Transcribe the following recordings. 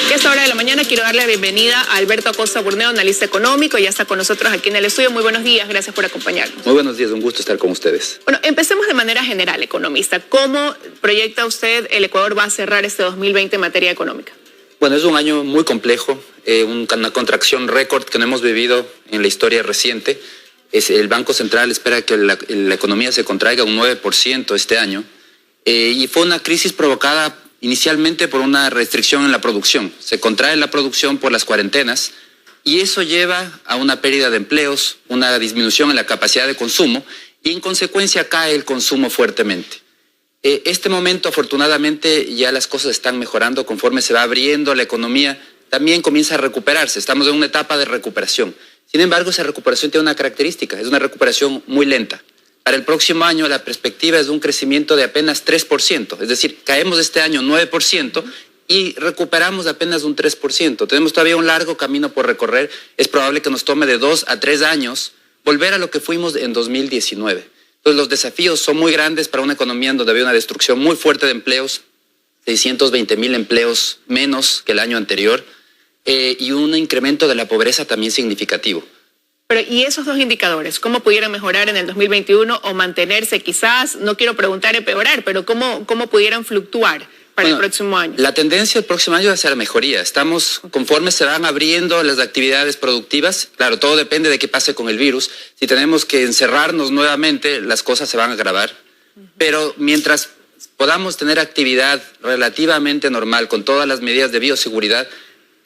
A esta hora de la mañana quiero darle la bienvenida a Alberto Acosta Burneo, analista económico, ya está con nosotros aquí en el estudio. Muy buenos días, gracias por acompañarnos. Muy buenos días, un gusto estar con ustedes. Bueno, empecemos de manera general, economista. ¿Cómo proyecta usted el Ecuador va a cerrar este 2020 en materia económica? Bueno, es un año muy complejo, una contracción récord que no hemos vivido en la historia reciente. El Banco Central espera que la economía se contraiga un 9% este año. Y fue una crisis provocada inicialmente por una restricción en la producción. Se contrae la producción por las cuarentenas y eso lleva a una pérdida de empleos, una disminución en la capacidad de consumo y en consecuencia cae el consumo fuertemente. Este momento, afortunadamente, ya las cosas están mejorando conforme se va abriendo la economía, también comienza a recuperarse, estamos en una etapa de recuperación. Sin embargo, esa recuperación tiene una característica, es una recuperación muy lenta. Para el próximo año la perspectiva es de un crecimiento de apenas 3%, es decir, caemos este año 9% y recuperamos apenas un 3%. Tenemos todavía un largo camino por recorrer, es probable que nos tome de 2 a 3 años volver a lo que fuimos en 2019. Entonces los desafíos son muy grandes para una economía en donde había una destrucción muy fuerte de empleos, 620,000 empleos menos que el año anterior y un incremento de la pobreza también significativo. Pero, ¿y esos dos indicadores? ¿Cómo pudieran mejorar en el 2021 o mantenerse quizás? No quiero preguntar empeorar, pero ¿cómo pudieran fluctuar para el próximo año? La tendencia el próximo año va a ser la mejoría. Estamos, conforme se van abriendo las actividades productivas, claro, todo depende de qué pase con el virus. Si tenemos que encerrarnos nuevamente, las cosas se van a agravar. Pero mientras podamos tener actividad relativamente normal, con todas las medidas de bioseguridad,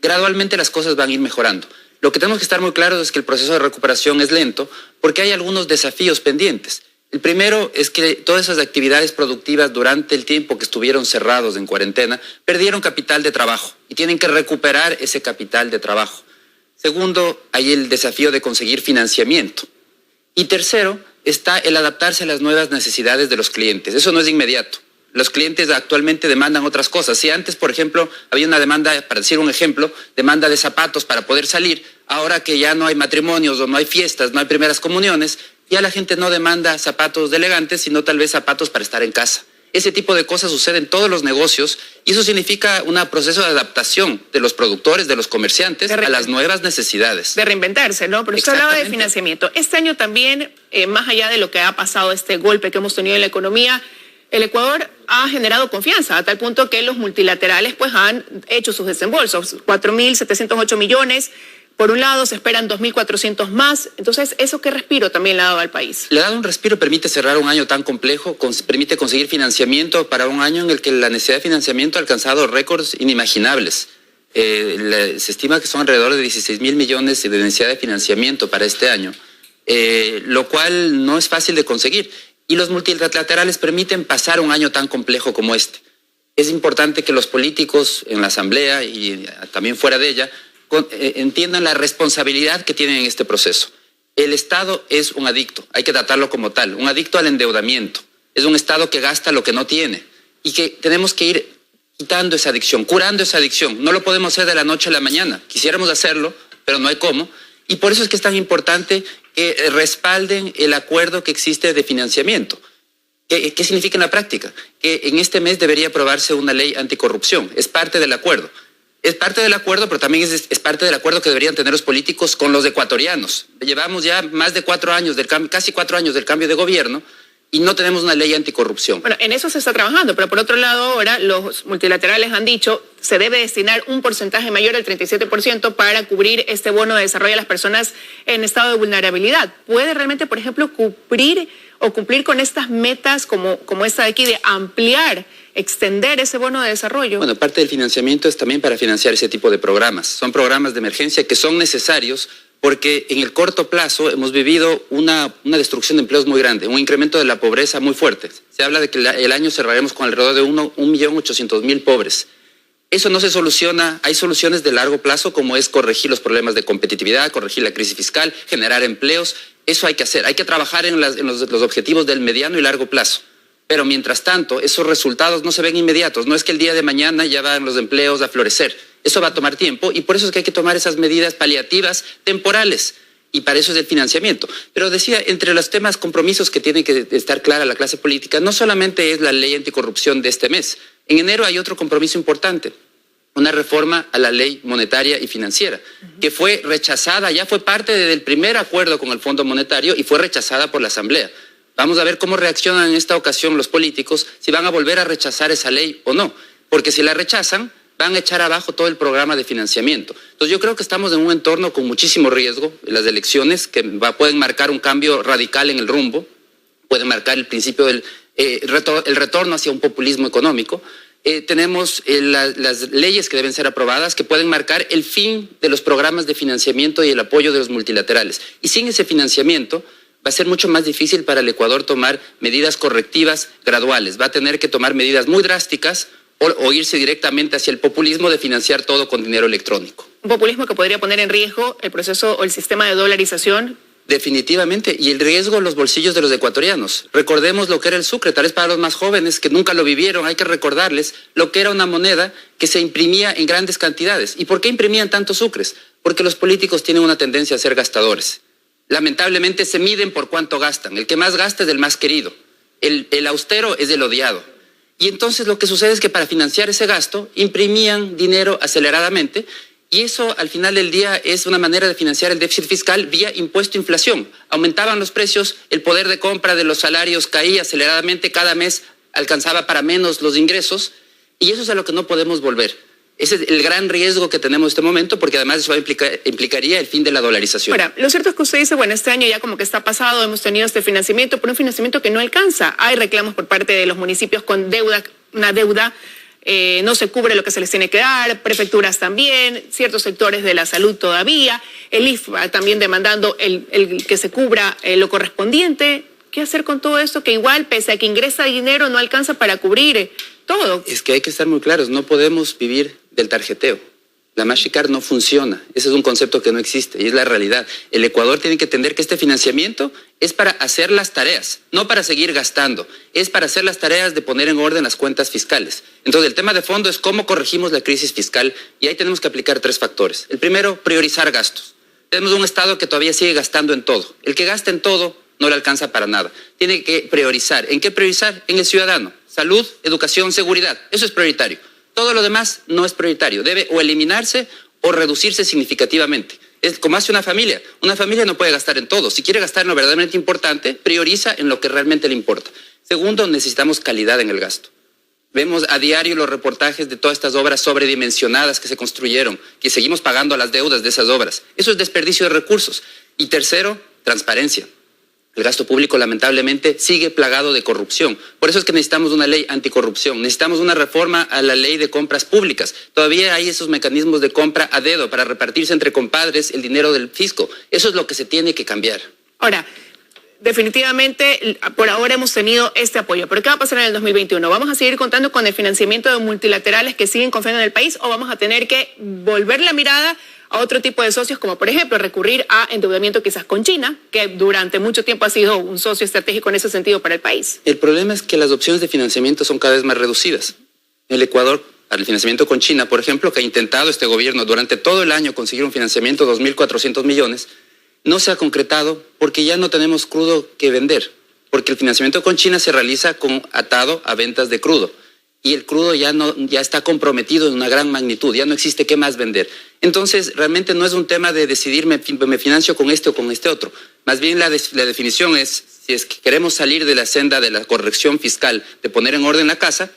gradualmente las cosas van a ir mejorando. Lo que tenemos que estar muy claros es que el proceso de recuperación es lento porque hay algunos desafíos pendientes. El primero es que todas esas actividades productivas durante el tiempo que estuvieron cerrados en cuarentena perdieron capital de trabajo y tienen que recuperar ese capital de trabajo. Segundo, hay el desafío de conseguir financiamiento. Y tercero, está el adaptarse a las nuevas necesidades de los clientes. Eso no es inmediato. Los clientes actualmente demandan otras cosas. Si antes, por ejemplo, había una demanda, para decir un ejemplo, demanda de zapatos para poder salir, ahora que ya no hay matrimonios o no hay fiestas, no hay primeras comuniones, ya la gente no demanda zapatos elegantes, sino tal vez zapatos para estar en casa. Ese tipo de cosas sucede en todos los negocios y eso significa un proceso de adaptación de los productores, de los comerciantes a las nuevas necesidades. De reinventarse, ¿no? Pero usted hablaba de financiamiento. Este año también, más allá de lo que ha pasado, este golpe que hemos tenido en la economía, el Ecuador ha generado confianza a tal punto que los multilaterales pues han hecho sus desembolsos, 4.708 millones. Por un lado se esperan 2.400 más. Entonces, ¿eso qué respiro también le ha dado al país? Le ha dado un respiro, permite cerrar un año tan complejo, permite conseguir financiamiento para un año en el que la necesidad de financiamiento ha alcanzado récords inimaginables. Se estima que son alrededor de 16.000 millones de necesidad de financiamiento para este año, lo cual no es fácil de conseguir. Y los multilaterales permiten pasar un año tan complejo como este. Es importante que los políticos en la Asamblea y también fuera de ella entiendan la responsabilidad que tienen en este proceso. El Estado es un adicto, hay que tratarlo como tal, un adicto al endeudamiento. Es un Estado que gasta lo que no tiene y que tenemos que ir quitando esa adicción, curando esa adicción. No lo podemos hacer de la noche a la mañana. Quisiéramos hacerlo, pero no hay cómo. Y por eso es que es tan importante que respalden el acuerdo que existe de financiamiento. ¿Qué significa en la práctica? Que en este mes debería aprobarse una ley anticorrupción. Es parte del acuerdo. Es parte del acuerdo, pero también es parte del acuerdo que deberían tener los políticos con los ecuatorianos. Llevamos ya más de 4 años casi 4 años del cambio de gobierno y no tenemos una ley anticorrupción. Bueno, en eso se está trabajando, pero por otro lado ahora los multilaterales han dicho se debe destinar un porcentaje mayor del 37% para cubrir este bono de desarrollo a las personas en estado de vulnerabilidad. ¿Puede realmente, por ejemplo, cumplir con estas metas como esta de aquí de ampliar, extender ese bono de desarrollo? Bueno, parte del financiamiento es también para financiar ese tipo de programas. Son programas de emergencia que son necesarios porque en el corto plazo hemos vivido una destrucción de empleos muy grande, un incremento de la pobreza muy fuerte. Se habla de que el año cerraremos con alrededor de 1.800.000 pobres. Eso no se soluciona, hay soluciones de largo plazo como es corregir los problemas de competitividad, corregir la crisis fiscal, generar empleos. Eso hay que hacer, hay que trabajar en los objetivos del mediano y largo plazo. Pero mientras tanto, esos resultados no se ven inmediatos. No es que el día de mañana ya van los empleos a florecer. Eso va a tomar tiempo y por eso es que hay que tomar esas medidas paliativas temporales. Y para eso es el financiamiento. Pero decía, entre los temas compromisos que tiene que estar clara la clase política, no solamente es la ley anticorrupción de este mes. En enero hay otro compromiso importante, una reforma a la ley monetaria y financiera, que fue rechazada, ya fue parte del primer acuerdo con el Fondo Monetario y fue rechazada por la Asamblea. Vamos a ver cómo reaccionan en esta ocasión los políticos, si van a volver a rechazar esa ley o no, porque si la rechazan, van a echar abajo todo el programa de financiamiento. Entonces yo creo que estamos en un entorno con muchísimo riesgo, las elecciones que pueden marcar un cambio radical en el rumbo, pueden marcar el principio del el retorno hacia un populismo económico. Tenemos las leyes que deben ser aprobadas que pueden marcar el fin de los programas de financiamiento y el apoyo de los multilaterales. Y sin ese financiamiento va a ser mucho más difícil para el Ecuador tomar medidas correctivas graduales. Va a tener que tomar medidas muy drásticas o irse directamente hacia el populismo de financiar todo con dinero electrónico. Un populismo que podría poner en riesgo el proceso o el sistema de dolarización. Definitivamente, y el riesgo en los bolsillos de los ecuatorianos. Recordemos lo que era el sucre, tal vez para los más jóvenes que nunca lo vivieron, hay que recordarles lo que era una moneda que se imprimía en grandes cantidades. ¿Y por qué imprimían tantos sucres? Porque los políticos tienen una tendencia a ser gastadores. Lamentablemente se miden por cuánto gastan. El que más gasta es el más querido. El austero es el odiado. Y entonces lo que sucede es que para financiar ese gasto imprimían dinero aceleradamente y eso al final del día es una manera de financiar el déficit fiscal vía impuesto a inflación. Aumentaban los precios, el poder de compra de los salarios caía aceleradamente, cada mes alcanzaba para menos los ingresos y eso es a lo que no podemos volver. Ese es el gran riesgo que tenemos en este momento, porque además eso implicaría el fin de la dolarización. Ahora, lo cierto es que usted dice, bueno, este año ya como que está pasado, hemos tenido este financiamiento, pero un financiamiento que no alcanza. Hay reclamos por parte de los municipios con deuda, una deuda, no se cubre lo que se les tiene que dar, prefecturas también, ciertos sectores de la salud todavía, el IFA también demandando el que se cubra lo correspondiente. ¿Qué hacer con todo esto que igual, pese a que ingresa dinero, no alcanza para cubrir todo? Es que hay que estar muy claros, no podemos vivir del tarjeteo. La Mastercard no funciona, ese es un concepto que no existe y es la realidad. El Ecuador tiene que entender que este financiamiento es para hacer las tareas, no para seguir gastando, es para hacer las tareas de poner en orden las cuentas fiscales. Entonces el tema de fondo es cómo corregimos la crisis fiscal y ahí tenemos que aplicar 3 factores. El primero, priorizar gastos. Tenemos un Estado que todavía sigue gastando en todo. El que gasta en todo no le alcanza para nada. Tiene que priorizar. ¿En qué priorizar? En el ciudadano. Salud, educación, seguridad. Eso es prioritario. Todo lo demás no es prioritario. Debe o eliminarse o reducirse significativamente. Es como hace una familia. Una familia no puede gastar en todo. Si quiere gastar en lo verdaderamente importante, prioriza en lo que realmente le importa. Segundo, necesitamos calidad en el gasto. Vemos a diario los reportajes de todas estas obras sobredimensionadas que se construyeron, que seguimos pagando las deudas de esas obras. Eso es desperdicio de recursos. Y tercero, transparencia. El gasto público lamentablemente sigue plagado de corrupción. Por eso es que necesitamos una ley anticorrupción. Necesitamos una reforma a la ley de compras públicas. Todavía hay esos mecanismos de compra a dedo para repartirse entre compadres el dinero del fisco. Eso es lo que se tiene que cambiar. Ahora, definitivamente, por ahora hemos tenido este apoyo. ¿Pero qué va a pasar en el 2021? ¿Vamos a seguir contando con el financiamiento de multilaterales que siguen confiando en el país o vamos a tener que volver la mirada a otro tipo de socios, como por ejemplo recurrir a endeudamiento quizás con China, que durante mucho tiempo ha sido un socio estratégico en ese sentido para el país? El problema es que las opciones de financiamiento son cada vez más reducidas. El Ecuador, al financiamiento con China, por ejemplo, que ha intentado este gobierno durante todo el año conseguir un financiamiento de 2.400 millones, no se ha concretado porque ya no tenemos crudo que vender, porque el financiamiento con China se realiza atado a ventas de crudo. Y el crudo ya está comprometido en una gran magnitud, ya no existe qué más vender. Entonces, realmente no es un tema de decidir me financio con este o con este otro. Más bien la definición es, si es que queremos salir de la senda de la corrección fiscal, de poner en orden la casa,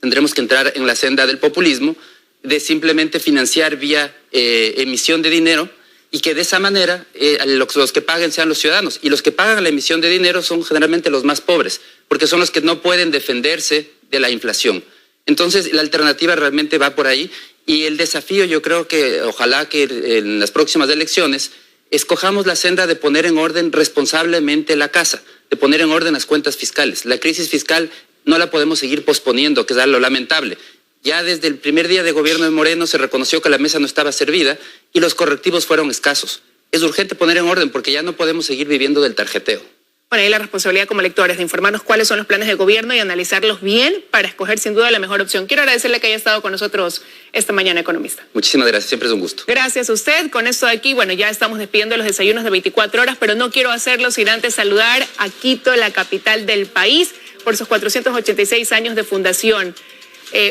tendremos que entrar en la senda del populismo, de simplemente financiar vía emisión de dinero, y que de esa manera los que paguen sean los ciudadanos. Y los que pagan la emisión de dinero son generalmente los más pobres, porque son los que no pueden defenderse de la inflación. Entonces, la alternativa realmente va por ahí y el desafío yo creo que ojalá que en las próximas elecciones escojamos la senda de poner en orden responsablemente la casa, de poner en orden las cuentas fiscales. La crisis fiscal no la podemos seguir posponiendo, que es lo lamentable. Ya desde el primer día de gobierno de Moreno se reconoció que la mesa no estaba servida y los correctivos fueron escasos. Es urgente poner en orden porque ya no podemos seguir viviendo del tarjeteo. Bueno, ahí la responsabilidad como electores de informarnos cuáles son los planes del gobierno y analizarlos bien para escoger sin duda la mejor opción. Quiero agradecerle que haya estado con nosotros esta mañana, economista. Muchísimas gracias, siempre es un gusto. Gracias a usted. Con esto de aquí, bueno, ya estamos despidiendo los desayunos de 24 horas, pero no quiero hacerlo sin antes saludar a Quito, la capital del país, por sus 486 años de fundación.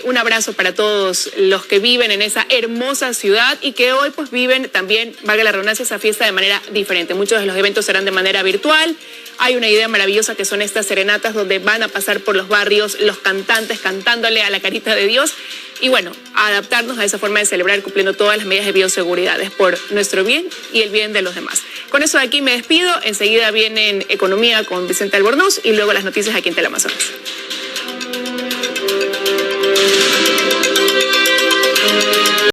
Un abrazo para todos los que viven en esa hermosa ciudad y que hoy pues viven también, valga la redundancia, esa fiesta de manera diferente. Muchos de los eventos serán de manera virtual. Hay una idea maravillosa que son estas serenatas donde van a pasar por los barrios los cantantes cantándole a la carita de Dios. Y bueno, adaptarnos a esa forma de celebrar cumpliendo todas las medidas de bioseguridad por nuestro bien y el bien de los demás. Con eso de aquí me despido. Enseguida vienen Economía con Vicente Albornoz y luego las noticias aquí en Teleamazonas.